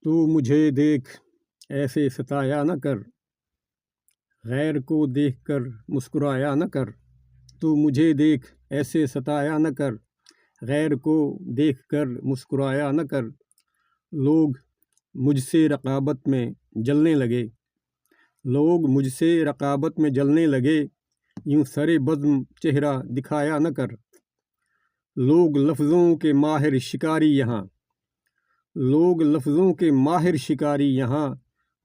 تو مجھے دیکھ ایسے ستایا نہ کر، غیر کو دیکھ کر مسکرایا نہ کر۔ تو مجھے دیکھ ایسے ستایا نہ کر، غیر کو دیکھ کر مسکرایا نہ کر۔ لوگ مجھ سے رقابت میں جلنے لگے، لوگ مجھ سے رقابت میں جلنے لگے، یوں سرِ بزم چہرہ دکھایا نہ کر۔ لوگ لفظوں کے ماہر شکاری یہاں، لوگ لفظوں کے ماہر شکاری یہاں،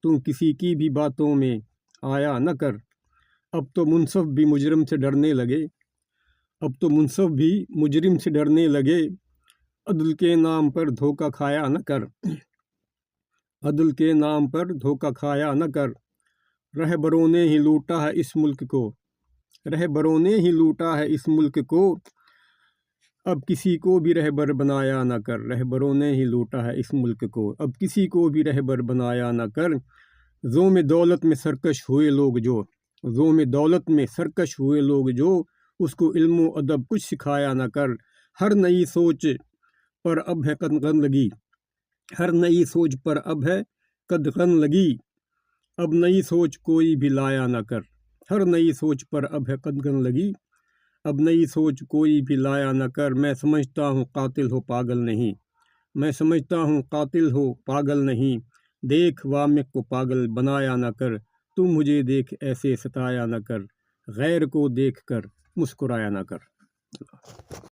تم کسی کی بھی باتوں میں آیا نہ کر۔ اب تو منصف بھی مجرم سے ڈرنے لگے، اب تو منصف بھی مجرم سے ڈرنے لگے، عدل کے نام پر دھوکہ کھایا نہ کر، عدل کے نام پر دھوکہ کھایا نہ کر۔ رہبروں نے ہی لوٹا ہے اس ملک کو، رہبروں نے ہی لوٹا ہے اس ملک کو، اب کسی کو بھی رہبر بنایا نہ کر۔ رہبروں نے ہی لوٹا ہے اس ملک کو، اب کسی کو بھی رہبر بنایا نہ کر۔ زوم دولت میں سرکش ہوئے لوگ جو، زوم دولت میں سرکش ہوئے لوگ جو، اس کو علم و ادب کچھ سکھایا نہ کر۔ ہر نئی سوچ پر اب ہے قدغن لگی، ہر نئی سوچ پر اب ہے قدغن لگی، اب نئی سوچ کوئی بھی لایا نہ کر۔ ہر نئی سوچ پر اب ہے قدغن لگی، اب نئی سوچ کوئی بھی لایا نہ کر۔ میں سمجھتا ہوں قاتل ہو پاگل نہیں، میں سمجھتا ہوں قاتل ہو پاگل نہیں، دیکھ وامق کو پاگل بنایا نہ کر۔ تم مجھے دیکھ ایسے ستایا نہ کر، غیر کو دیکھ کر مسکرایا نہ کر۔